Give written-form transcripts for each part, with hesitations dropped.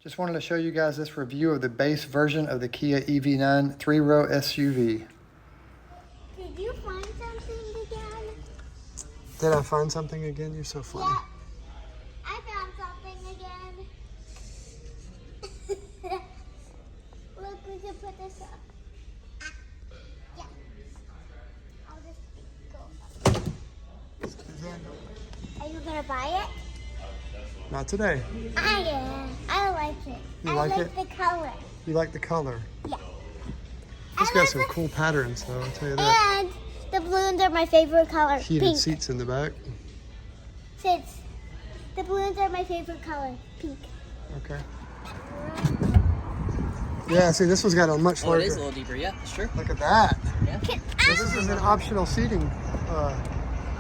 Just wanted to show you guys this review of the base version of the Kia EV9 3-row SUV. Did you find something again? Did I find something again? You're so funny. Yeah, I found something again. Look, we can put this up. Yeah. I'll just go up. Are you gonna buy it? Not today. I am. I like it. You like it? I like the color. You like the color? Yeah. It's got some cool patterns though, I'll tell you that. And the balloons are my favorite color. Heated Pink. seats in the back. Since the balloons are my favorite color. Pink. Okay. Yeah, see, this one's got a much larger. Oh, it is a little deeper, yeah, sure. Look at that. Yeah. This is an optional seating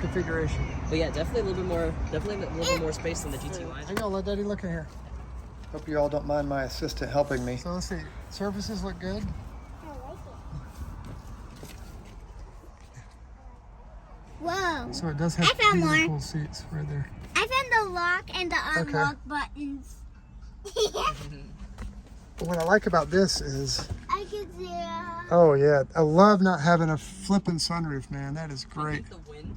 configuration. But yeah, definitely a little bit more space than the GT line. Hang on, let Daddy look in here. Hope you all don't mind my assistant helping me. So let's see. Surfaces look good. I like it. Whoa. So it does have I found these more. cool seats right there. I found the lock and the unlock buttons. But what I like about this is, I can see oh yeah, I love not having a flipping sunroof, man. That is I great. think the wind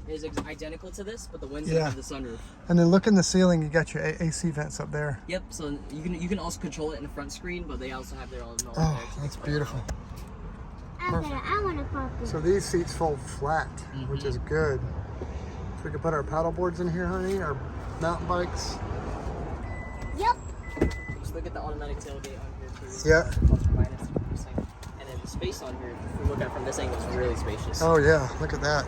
is identical to this, but the wind's Yeah. gonna have the sunroof. And then look in the ceiling, you got your AC vents up there. Yep, so you can also control it in the front screen, but they also have their own motor Oh, there. that's beautiful. Okay, I want to pop this. So these seats fold flat, which is good. So we can put our paddle boards in here, honey, our mountain bikes. Yep. Just look at the automatic tailgate on here too. Yeah. Plus or minus 2%. And then the space on here, if we look at it from this angle, is really spacious. Oh yeah, look at that.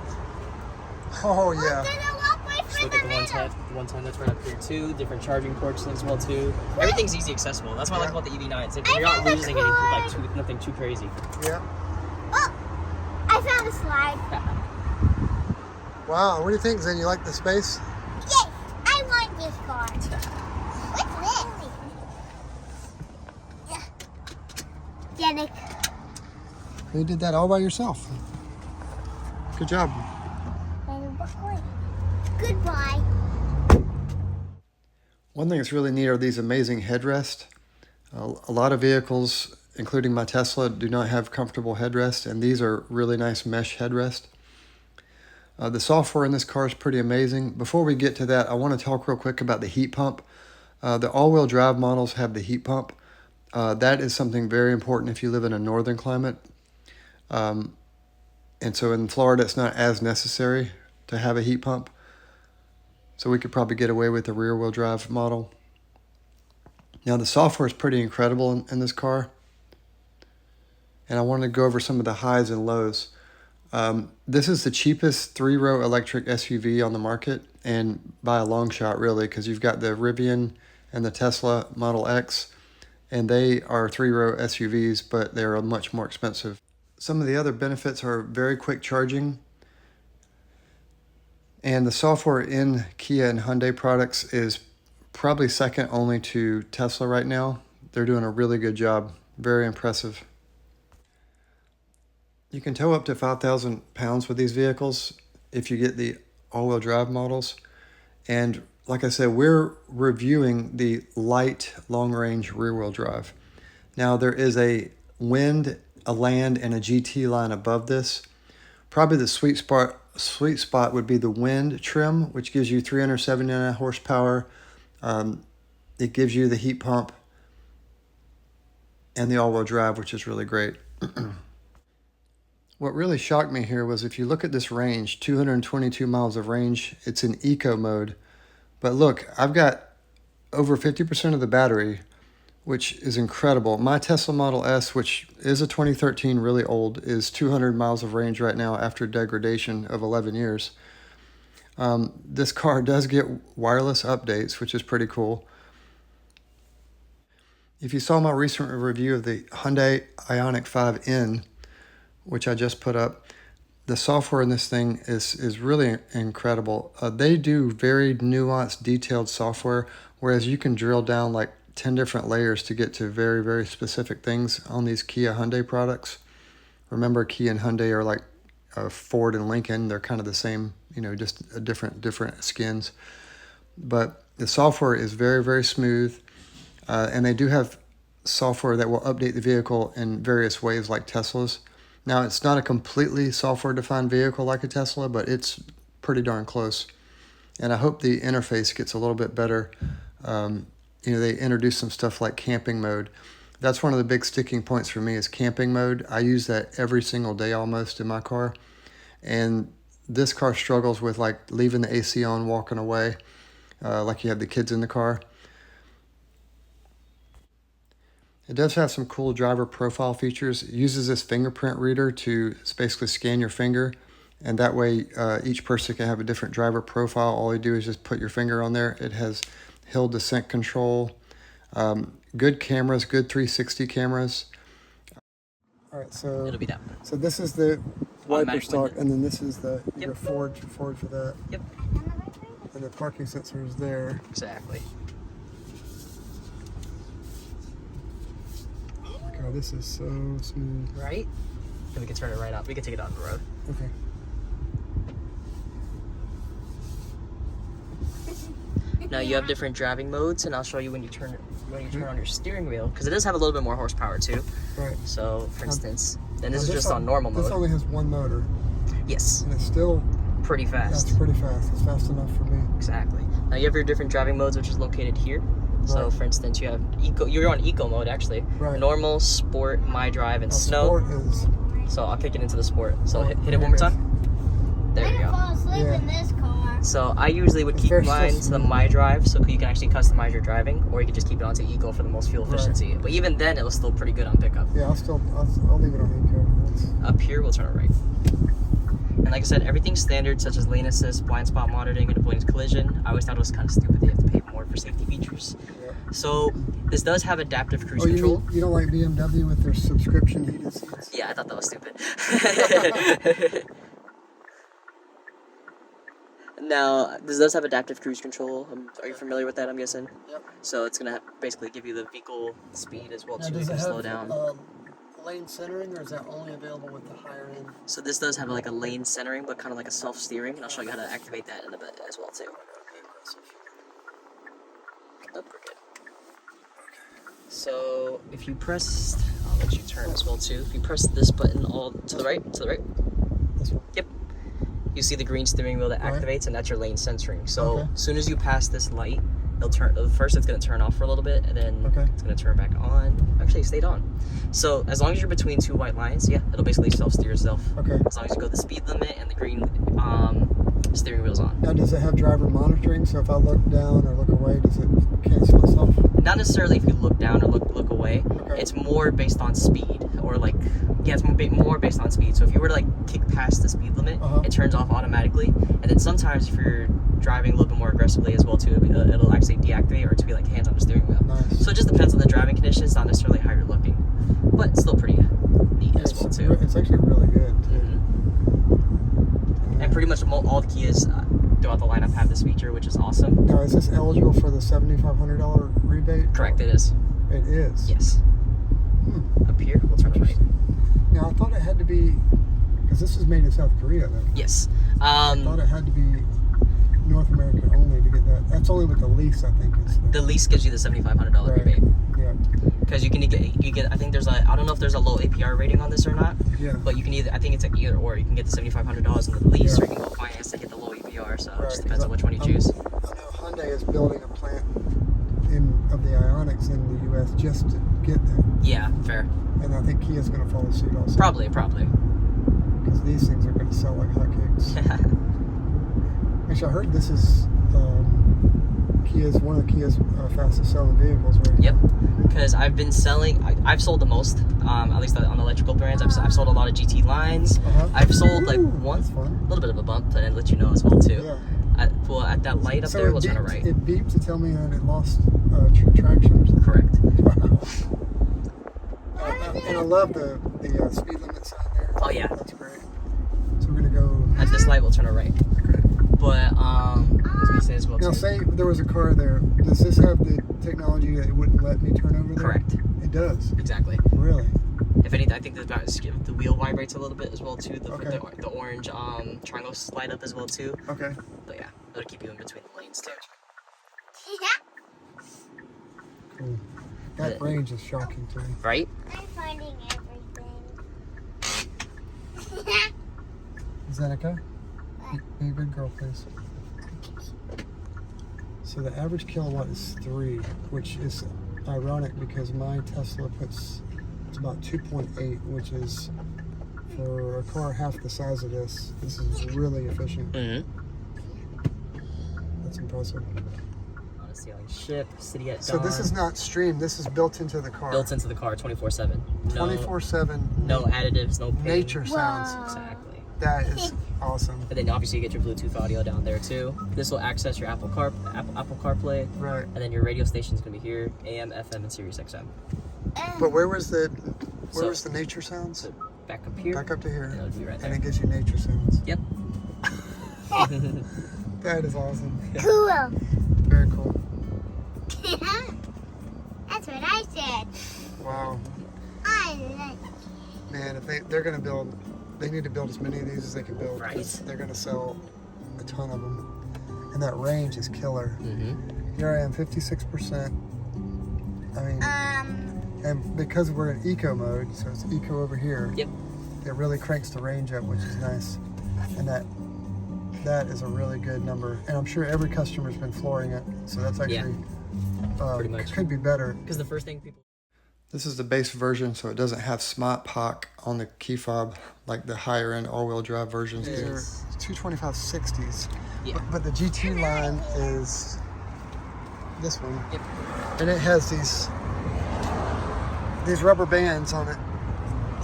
Oh yeah. We're gonna walk right Just through look at the the one middle. time that's right up here too. Different charging ports as well too. Everything's easy accessible. That's what I like about the EV9s. You're not found a losing anything, like cord. nothing too crazy. Yeah. Oh, I found a slide. Wow, what do you think, Zen? You like the space? Yes, I want this car. What's this? Janik. You did that all by yourself. Good job. Goodbye. One thing that's really neat are these amazing headrests. A lot of vehicles, including my Tesla, do not have comfortable headrests, and these are really nice mesh headrests. The software in this car is pretty amazing. Before we get to that, I want to talk real quick about the heat pump. The all-wheel drive models have the heat pump. That is something very important if you live in a northern climate. And so in Florida, it's not as necessary to have a heat pump. So we could probably get away with the rear-wheel drive model. Now the software is pretty incredible in this car. And I wanted to go over some of the highs and lows. This is the cheapest 3-row electric SUV on the market, and by a long shot really, because you've got the Rivian and the Tesla Model X, and they are 3-row SUVs, but they're much more expensive. Some of the other benefits are very quick charging, and the software in Kia and Hyundai products is probably second only to Tesla right now. They're doing a really good job, very impressive. You can tow up to 5,000 pounds with these vehicles if you get the all-wheel drive models. And like I said, we're reviewing the light long-range rear-wheel drive. Now there is a Wind, a Land, and a GT line above this. Probably the sweet spot would be the Wind trim, which gives you 379 horsepower. It gives you the heat pump and the all-wheel drive, which is really great. What really shocked me here was if you look at this range, 222 miles of range, it's in eco mode. But look, I've got over 50% of the battery, which is incredible. My Tesla Model S, which is a 2013, really old, is 200 miles of range right now after degradation of 11 years. This car does get wireless updates, which is pretty cool. If you saw my recent review of the Hyundai Ioniq 5N, which I just put up, the software in this thing is really incredible. They do very nuanced, detailed software, whereas you can drill down like 10 different layers to get to very, very specific things on these Kia Hyundai products. Remember, Kia and Hyundai are like Ford and Lincoln. They're kind of the same, you know, just a different skins. But the software is very, very smooth. And they do have software that will update the vehicle in various ways like Tesla's. Now, it's not a completely software-defined vehicle like a Tesla, but it's pretty darn close. And I hope the interface gets a little bit better. They introduced some stuff like camping mode. That's one of the big sticking points for me is camping mode. I use that every single day almost in my car. And this car struggles with like leaving the AC on, walking away, like you have the kids in the car. It does have some cool driver profile features. It uses this fingerprint reader to basically scan your finger, and that way each person can have a different driver profile. All you do is just put your finger on there. It has hill descent control, good cameras, good 360 cameras. All right, so It'll be that. So this is the wiper Automatic stalk, window. and then this is the Yep. forward for that, Yep. and the parking sensor is there. Exactly. God, this is so smooth. Right? And we can turn it right up. We can take it out on the road. Okay. Now you have different driving modes, and I'll show you when you turn on your steering wheel, because it does have a little bit more horsepower too. Right. So, for instance, then this Now, is just on normal This mode. only has one motor, Yes, and it's still pretty that's fast. pretty fast. It's fast enough for me. Exactly. Now you have your different driving modes, which is located here. So, Right. for instance, you have eco. You're on eco mode actually. Right. Normal, sport, my drive, and Now, snow. Sport is So I'll kick it into the sport. So Oh, hit it one more there it time. There I you can go. fall asleep Yeah. in this car. So I usually would It's keep very mine still to the smooth. my drive, so you can actually customize your driving, or you can just keep it onto eco for the most fuel Right. efficiency. But even then, it was still pretty good on pickup. Yeah, I'll leave it on eco. That's, Up here, we'll turn it right. And like I said, everything's standard, such as lane assist, blind spot monitoring, and avoidance collision. I always thought it was kind of stupid they have to pay more for safety features. yeah. So this does have adaptive cruise Oh, control. you don't like BMW with their subscription heated seats? Yeah, I thought that was stupid. Now, this does have adaptive cruise control. Are you familiar with that, I'm guessing? Yep. So it's going to basically give you the vehicle speed as well, too. You can slow down. Lane centering, or is that only available with the higher end? So this does have like a lane centering, but kind of like a self-steering, and I'll show you how to activate that in a bit as well, too. Oh, we're good. So if you press, I'll let you turn as well, too. If you press this button all to the right, This one. Yep. You see the green steering wheel that Right. activates, and that's your lane censoring. So Okay. as soon as you pass this light, it'll turn. First, it's going to turn off for a little bit, and then Okay. it's going to turn back on. Actually, it stayed on. So as long as you're between two white lines, yeah, it'll basically self-steer itself. Okay. As long as you go the speed limit and the green steering wheel's on. Now, does it have driver monitoring? So if I look down or look away, does it cancel itself? Not necessarily if you look down or look away. Okay. It's more based on speed, or like, yeah, it's more based on speed. So if you were to like kick past the speed limit, Uh-huh. it turns off automatically. And then sometimes if you're driving a little bit more aggressively as well too, it'll actually deactivate, or to be like hands on the steering wheel. Nice. So it just depends on the driving conditions, not necessarily how you're looking, but it's still pretty neat as well too. It's actually really good too. And pretty much all the Kias throughout the lineup have this feature, which is awesome. Now, is this eligible for the $7,500 rebate? Correct, it is. It is. Yes. Up here, we'll turn it right. Now, I thought it had to be, because this is made in South Korea, though. Yes. I thought it had to be North America only to get that. That's only with the lease, I think. Is The lease gives you the $7,500 Right. rebate. Yeah. Because you get I think there's a, I don't know if there's a low APR rating on this or not, Yeah. but you can I think it's like either or. You can get the $7,500 on the lease, Yeah. or you can go finance to get the low APR. So it Right, just depends on 'cause which one you I choose. know Hyundai is building a plant of the Ioniqs in the U.S. just to get that. Yeah, fair. And I think Kia's going to follow suit also. Probably. Because these things are going to sell like hotcakes. Actually, I heard this is one of Kia's fastest selling vehicles, right? Yep. Because I've been selling, I've sold the most, at least on electrical brands. I've sold a lot of GT lines. Uh-huh. I've sold like Ooh, one, that's fun. a little bit of a bump, and let you know as well too. Yeah. Well, at that light up So there, it we'll turn it beeped- right. It beeped to tell me that it lost traction or something. Correct. And I love the speed limit sign there. Oh, yeah. That's great. So we're gonna go. At this light, we'll turn it right. Okay. But I was gonna say as well Now, too. say there was a car there. Does this have the technology that it wouldn't let me turn over there? Correct. It does. Exactly. Really? If anything, I think the wheel vibrates a little bit as well too. Okay. The orange triangles light up as well too. Okay. But yeah, it'll keep you in between the lanes too. Cool. That range is shocking to me. Right? I'm finding everything. Is that okay? Be a good girl, please. So the average kilowatt is 3, which is ironic because my Tesla it's about 2.8, which is, for a car half the size of this is really efficient. Mm-hmm. That's impressive. Honestly, like ship, city at So dawn. this is not streamed, this is built into the car. Built into the car 24/7. 24/7. No additives, no ping. Nature sounds. Exactly. That is awesome. And then obviously you get your Bluetooth audio down there too. This will access your Apple CarPlay. Right. And then your radio station is gonna be here, AM, FM, and Sirius XM. But where was the So- nature sounds? So back up here. Back up to here. And it'll be right there. And it gives you nature sounds. Yep. That is awesome. Cool. Very cool. That's what I said. Wow. I like. Man, if they're gonna build, they need to build as many of these as they can build. Right. They're gonna sell a ton of them. And that range is killer. Mm-hmm. Here I am, 56%. I mean, and because we're in eco mode, so it's eco over here. Yep. It really cranks the range up, which is nice. And that is a really good number. And I'm sure every customer's been flooring it, so that's actually pretty much. could be better. Because the first thing people. This is the base version, so it doesn't have smart POC on the key fob like the higher end all-wheel drive versions. These are 225 60s. Yeah. But the GT line is this one. Yep. And it has these rubber bands on it.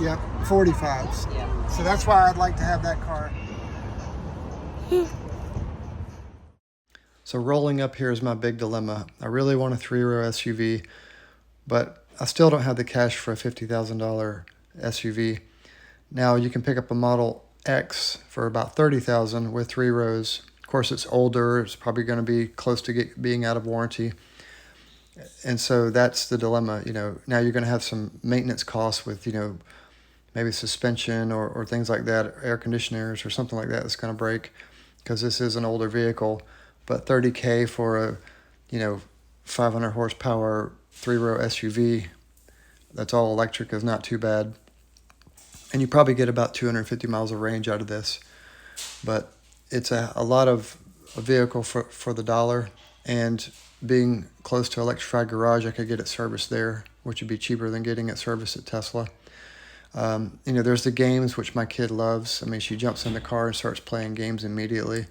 Yeah, 45s. Yeah. So that's why I'd like to have that car. So rolling up here is my big dilemma. I really want a 3-row SUV, but I still don't have the cash for a $50,000 SUV. Now you can pick up a Model X for about $30,000 with 3 rows. Of course, it's older. It's probably going to be close to being out of warranty. And so that's the dilemma. You know, now you're going to have some maintenance costs with, you know, maybe suspension or things like that, air conditioners or something like that that's going to break because this is an older vehicle. But $30K for a, you know, 500 horsepower 3-row SUV that's all electric is not too bad. And you probably get about 250 miles of range out of this. But it's a lot of a vehicle for the dollar. And being close to electrified garage, I could get it serviced there, which would be cheaper than getting it serviced at Tesla. You know, there's the games, which my kid loves. I mean, she jumps in the car and starts playing games immediately.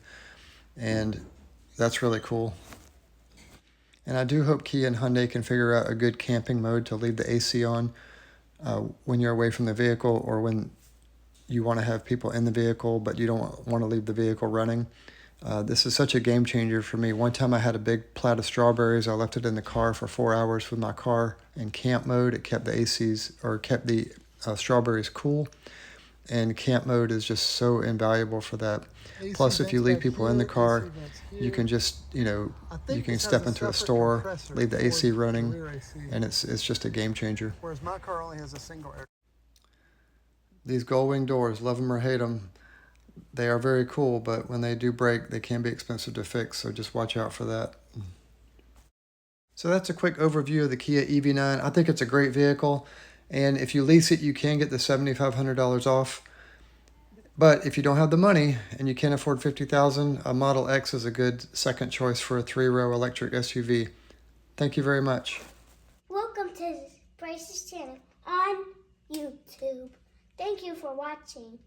And that's really cool. And I do hope Kia and Hyundai can figure out a good camping mode to leave the AC on when you're away from the vehicle or when you want to have people in the vehicle, but you don't want to leave the vehicle running. This is such a game changer for me. One time I had a big plat of strawberries. I left it in the car for 4 hours with my car in camp mode. It kept the kept the strawberries cool. And camp mode is just so invaluable for that. Plus, if you leave people in the car, you can just, you know, you can step into a store, leave the AC running, and it's just a game changer. Whereas my car only has a single air. These gull wing doors, love them or hate them, they are very cool, but when they do break, they can be expensive to fix, so just watch out for that. So that's a quick overview of the Kia EV9. I think it's a great vehicle, and if you lease it, you can get the $7,500 off. But if you don't have the money and you can't afford $50,000, a Model X is a good second choice for a 3-row electric SUV. Thank you very much. Welcome to Bryce's channel on YouTube. Thank you for watching.